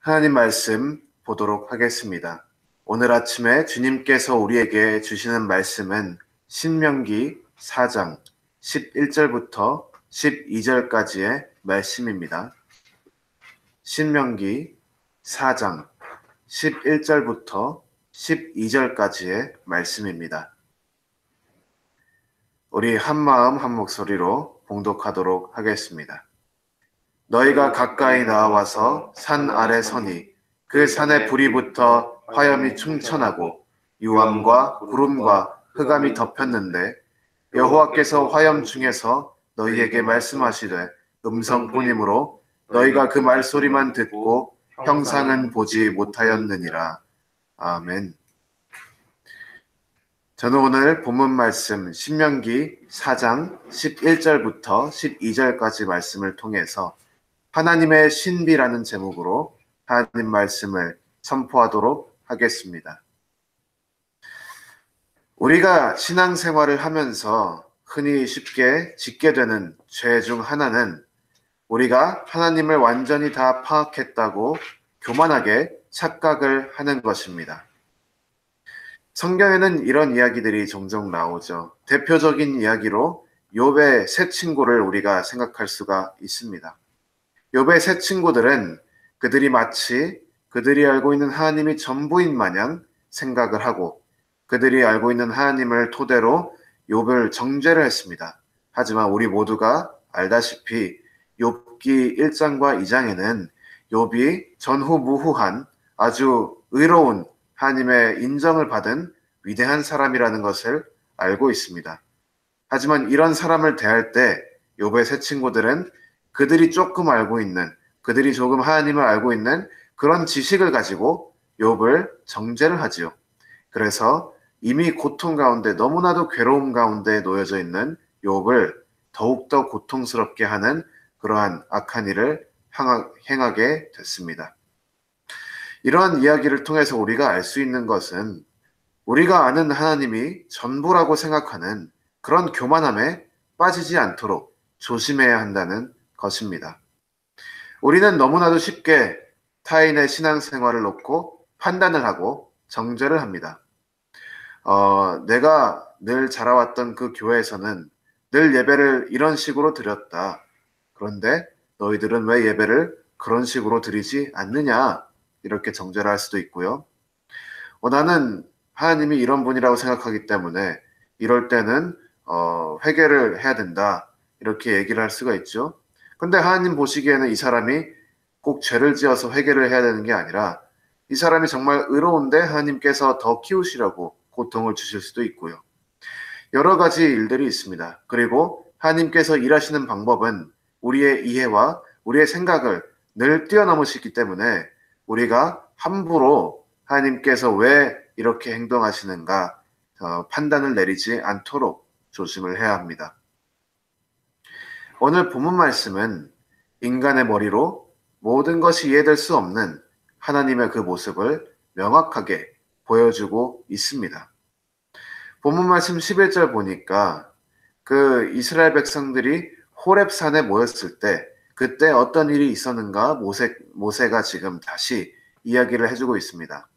하나님 말씀 보도록 하겠습니다. 오늘 아침에 주님께서 우리에게 주시는 말씀은 신명기 4장 11절부터 12절까지의 말씀입니다. 신명기 4장 11절부터 12절까지의 말씀입니다. 우리 한마음 한 목소리로 봉독하도록 하겠습니다. 너희가 가까이 나와서 산 아래 서니 그 산에 불이 붙어 화염이 충천하고 유암과 구름과 흑암이 덮였는데 여호와께서 화염 중에서 너희에게 말씀하시되 음성뿐이므로 너희가 그 말소리만 듣고 형상은 보지 못하였느니라. 아멘. 저는 오늘 본문 말씀 신명기 4장 11절부터 12절까지 말씀을 통해서 하나님의 신비라는 제목으로 하나님 말씀을 선포하도록 하겠습니다. 우리가 신앙생활을 하면서 흔히 쉽게 짓게 되는 죄 중 하나는 우리가 하나님을 완전히 다 파악했다고 교만하게 착각을 하는 것입니다. 성경에는 이런 이야기들이 종종 나오죠. 대표적인 이야기로 욥의 세 친구를 우리가 생각할 수가 있습니다. 욥의 세 친구들은 그들이 마치 그들이 알고 있는 하나님이 전부인 마냥 생각을 하고 그들이 알고 있는 하나님을 토대로 욥을 정죄를 했습니다. 하지만 우리 모두가 알다시피 욥기 1장과 2장에는 욥이 전후무후한 아주 의로운 하나님의 인정을 받은 위대한 사람이라는 것을 알고 있습니다. 하지만 이런 사람을 대할 때 욥의 세 친구들은 그들이 조금 알고 있는, 그들이 조금 하나님을 알고 있는 그런 지식을 가지고 욥을 정죄를 하지요. 그래서 이미 고통 가운데 너무나도 괴로움 가운데 놓여져 있는 욥을 더욱더 고통스럽게 하는 그러한 악한 일을 행하게 됐습니다. 이러한 이야기를 통해서 우리가 알 수 있는 것은 우리가 아는 하나님이 전부라고 생각하는 그런 교만함에 빠지지 않도록 조심해야 한다는 것입니다. 우리는 너무나도 쉽게 타인의 신앙생활을 놓고 판단을 하고 정죄를 합니다. 내가 늘 자라왔던 그 교회에서는 늘 예배를 이런 식으로 드렸다. 그런데 너희들은 왜 예배를 그런 식으로 드리지 않느냐? 이렇게 정죄를 할 수도 있고요. 나는 하나님이 이런 분이라고 생각하기 때문에 이럴 때는 회개를 해야 된다. 이렇게 얘기를 할 수가 있죠. 근데 하나님 보시기에는 이 사람이 꼭 죄를 지어서 회개를 해야 되는 게 아니라 이 사람이 정말 의로운데 하나님께서 더 키우시려고 고통을 주실 수도 있고요. 여러 가지 일들이 있습니다. 그리고 하나님께서 일하시는 방법은 우리의 이해와 우리의 생각을 늘 뛰어넘으시기 때문에 우리가 함부로 하나님께서 왜 이렇게 행동하시는가 판단을 내리지 않도록 조심을 해야 합니다. 오늘 본문 말씀은 인간의 머리로 모든 것이 이해될 수 없는 하나님의 그 모습을 명확하게 보여주고 있습니다. 본문 말씀 11절 보니까 그 이스라엘 백성들이 호렙산에 모였을 때 그때 어떤 일이 있었는가 모세가 지금 다시 이야기를 해주고 있습니다.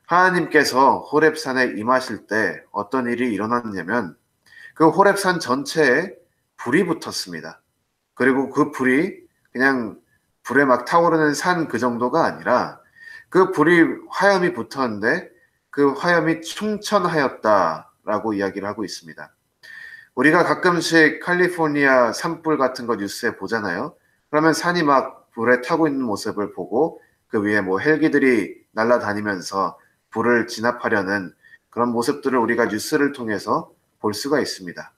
하나님께서 호렙산에 임하실 때 어떤 일이 일어났냐면 그 호렙산 전체에 불이 붙었습니다. 그리고 그 불이 그냥 불에 막 타오르는 산 그 정도가 아니라 그 불이 화염이 붙었는데 그 화염이 충천하였다라고 이야기를 하고 있습니다. 우리가 가끔씩 캘리포니아 산불 같은 거 뉴스에 보잖아요. 그러면 산이 막 불에 타고 있는 모습을 보고 그 위에 뭐 헬기들이 날아다니면서 불을 진압하려는 그런 모습들을 우리가 뉴스를 통해서 볼 수가 있습니다.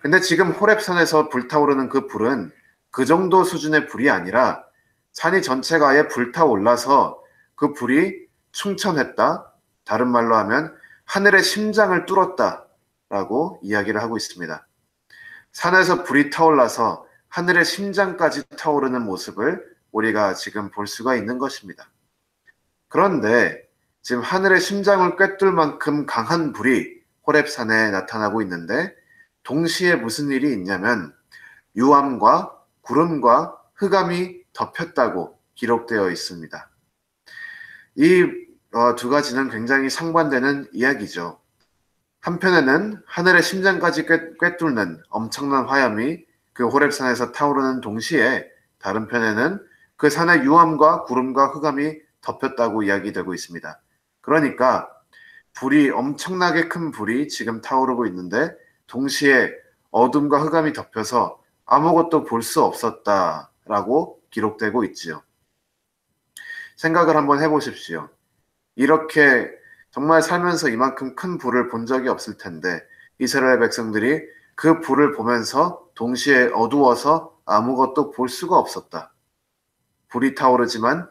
근데 지금 호렙산에서 불타오르는 그 불은 그 정도 수준의 불이 아니라 산이 전체가 아예 불타올라서 그 불이 충천했다. 다른 말로 하면 하늘의 심장을 뚫었다라고 이야기를 하고 있습니다. 산에서 불이 타올라서 하늘의 심장까지 타오르는 모습을 우리가 지금 볼 수가 있는 것입니다. 그런데 지금 하늘의 심장을 꿰뚫을 만큼 강한 불이 호렙산에 나타나고 있는데 동시에 무슨 일이 있냐면 유암과 구름과 흑암이 덮였다고 기록되어 있습니다. 이 두 가지는 굉장히 상반되는 이야기죠. 한편에는 하늘의 심장까지 꿰뚫는 엄청난 화염이 그 호렙산에서 타오르는 동시에 다른 편에는 그 산의 유암과 구름과 흑암이 덮였다고 이야기되고 있습니다. 그러니까 불이 엄청나게 큰 불이 지금 타오르고 있는데 동시에 어둠과 흑암이 덮여서 아무것도 볼 수 없었다라고 기록되고 있지요. 생각을 한번 해보십시오. 이렇게 정말 살면서 이만큼 큰 불을 본 적이 없을 텐데 이스라엘 백성들이 그 불을 보면서 동시에 어두워서 아무것도 볼 수가 없었다. 불이 타오르지만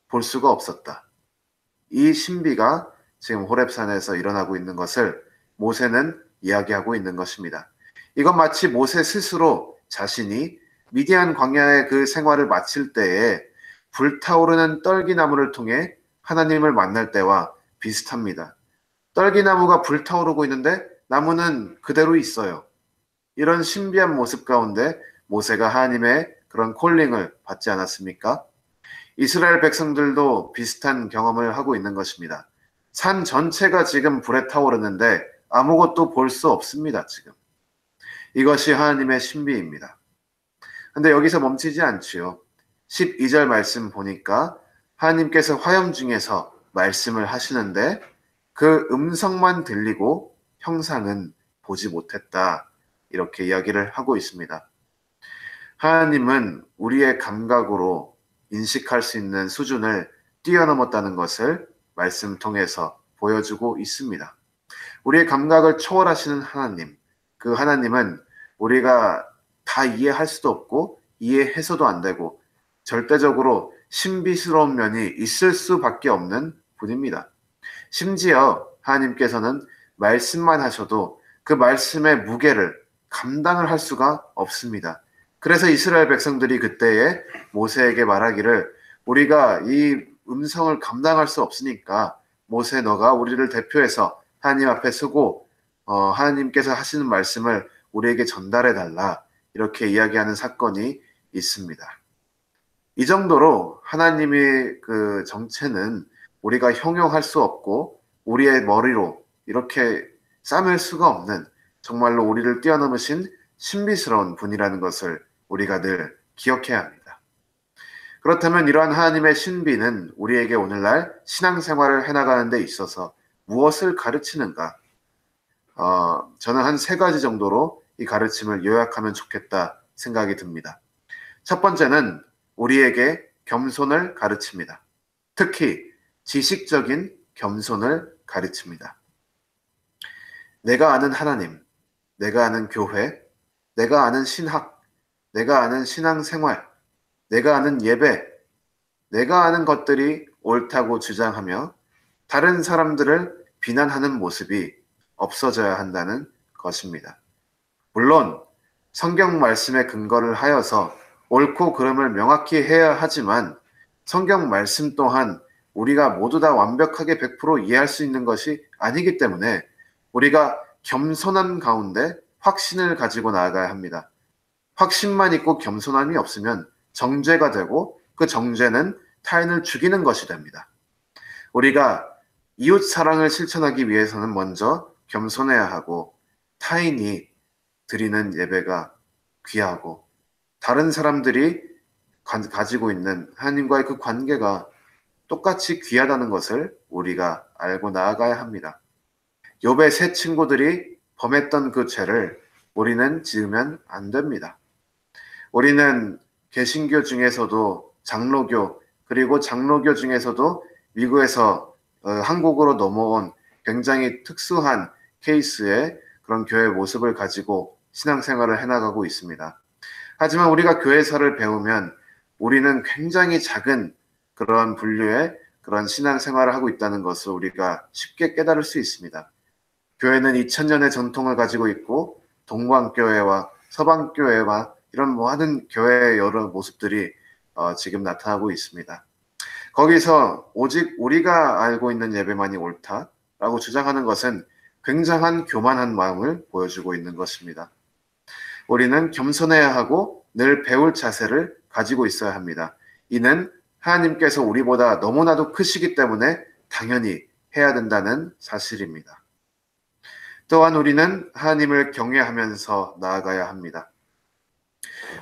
볼 수가 없었다. 이 신비가 지금 호렙산에서 일어나고 있는 것을 모세는 이야기하고 있는 것입니다. 이건 마치 모세 스스로 자신이 미디안 광야의 그 생활을 마칠 때에 불타오르는 떨기나무를 통해 하나님을 만날 때와 비슷합니다. 떨기나무가 불타오르고 있는데 나무는 그대로 있어요. 이런 신비한 모습 가운데 모세가 하나님의 그런 콜링을 받지 않았습니까? 이스라엘 백성들도 비슷한 경험을 하고 있는 것입니다. 산 전체가 지금 불에 타오르는데 아무것도 볼 수 없습니다, 지금. 이것이 하나님의 신비입니다. 근데 여기서 멈추지 않지요. 12절 말씀 보니까 하나님께서 화염 중에서 말씀을 하시는데 그 음성만 들리고 형상은 보지 못했다. 이렇게 이야기를 하고 있습니다. 하나님은 우리의 감각으로 인식할 수 있는 수준을 뛰어넘었다는 것을 말씀 통해서 보여주고 있습니다. 우리의 감각을 초월하시는 하나님, 그 하나님은 우리가 다 이해할 수도 없고 이해해서도 안 되고 절대적으로 신비스러운 면이 있을 수밖에 없는 분입니다. 심지어 하나님께서는 말씀만 하셔도 그 말씀의 무게를 감당을 할 수가 없습니다. 그래서 이스라엘 백성들이 그때에 모세에게 말하기를 우리가 이 음성을 감당할 수 없으니까 모세 너가 우리를 대표해서 하나님 앞에 서고 하나님께서 하시는 말씀을 우리에게 전달해 달라 이렇게 이야기하는 사건이 있습니다. 이 정도로 하나님의 그 정체는 우리가 형용할 수 없고 우리의 머리로 이렇게 싸맬 수가 없는 정말로 우리를 뛰어넘으신 신비스러운 분이라는 것을 우리가 늘 기억해야 합니다. 그렇다면 이러한 하나님의 신비는 우리에게 오늘날 신앙생활을 해나가는 데 있어서 무엇을 가르치는가? 저는 한 3가지 정도로 이 가르침을 요약하면 좋겠다 생각이 듭니다. 첫 번째는 우리에게 겸손을 가르칩니다. 특히 지식적인 겸손을 가르칩니다. 내가 아는 하나님, 내가 아는 교회, 내가 아는 신학, 내가 아는 신앙생활, 내가 아는 예배, 내가 아는 것들이 옳다고 주장하며 다른 사람들을 비난하는 모습이 없어져야 한다는 것입니다. 물론 성경 말씀에 근거를 하여서 옳고 그름을 명확히 해야 하지만 성경 말씀 또한 우리가 모두 다 완벽하게 100% 이해할 수 있는 것이 아니기 때문에 우리가 겸손한 가운데 확신을 가지고 나아가야 합니다. 확신만 있고 겸손함이 없으면 정죄가 되고 그 정죄는 타인을 죽이는 것이 됩니다. 우리가 이웃 사랑을 실천하기 위해서는 먼저 겸손해야 하고 타인이 드리는 예배가 귀하고 다른 사람들이 가지고 있는 하나님과의 그 관계가 똑같이 귀하다는 것을 우리가 알고 나아가야 합니다. 욥의 3 친구들이 범했던 그 죄를 우리는 지으면 안 됩니다. 우리는 개신교 중에서도 장로교 그리고 장로교 중에서도 미국에서 한국으로 넘어온 굉장히 특수한 케이스의 그런 교회 모습을 가지고 신앙생활을 해나가고 있습니다. 하지만 우리가 교회사를 배우면 우리는 굉장히 작은 그런 분류의 그런 신앙생활을 하고 있다는 것을 우리가 쉽게 깨달을 수 있습니다. 교회는 2000년의 전통을 가지고 있고 동방교회와 서방교회와 이런 많은 교회의 여러 모습들이 지금 나타나고 있습니다. 거기서 오직 우리가 알고 있는 예배만이 옳다라고 주장하는 것은 굉장한 교만한 마음을 보여주고 있는 것입니다. 우리는 겸손해야 하고 늘 배울 자세를 가지고 있어야 합니다. 이는 하나님께서 우리보다 너무나도 크시기 때문에 당연히 해야 된다는 사실입니다. 또한 우리는 하나님을 경외하면서 나아가야 합니다.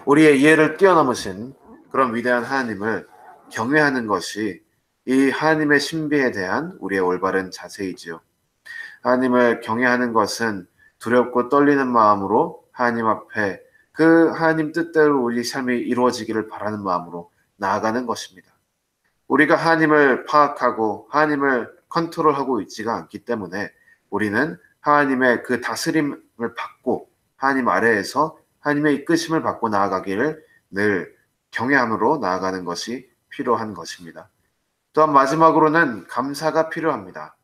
우리의 이해를 뛰어넘으신 그런 위대한 하나님을 경외하는 것이 이 하나님의 신비에 대한 우리의 올바른 자세이지요. 하나님을 경외하는 것은 두렵고 떨리는 마음으로 하나님 앞에 그 하나님 뜻대로 우리 삶이 이루어지기를 바라는 마음으로 나아가는 것입니다. 우리가 하나님을 파악하고 하나님을 컨트롤하고 있지가 않기 때문에 우리는 하나님의 그 다스림을 받고 하나님 아래에서 하나님의 이끄심을 받고 나아가기를 늘 경외함으로 나아가는 것이 필요한 것입니다. 또한 마지막으로는 감사가 필요합니다.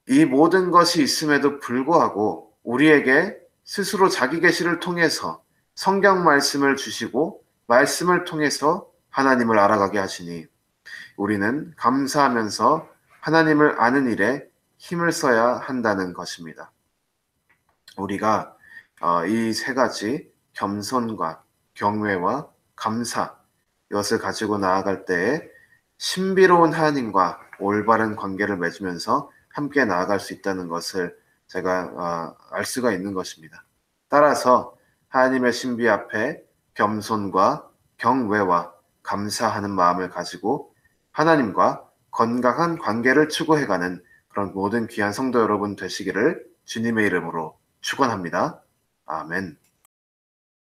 이 모든 것이 있음에도 불구하고 우리에게 스스로 자기 계시를 통해서 성경 말씀을 주시고 말씀을 통해서 하나님을 알아가게 하시니 우리는 감사하면서 하나님을 아는 일에 힘을 써야 한다는 것입니다. 우리가 이 세 가지 겸손과 경외와 감사 이것을 가지고 나아갈 때에 신비로운 하나님과 올바른 관계를 맺으면서 함께 나아갈 수 있다는 것을 제가 알 수가 있는 것입니다. 따라서 하나님의 신비 앞에 겸손과 경외와 감사하는 마음을 가지고 하나님과 건강한 관계를 추구해가는 그런 모든 귀한 성도 여러분 되시기를 주님의 이름으로 축원합니다. 아멘.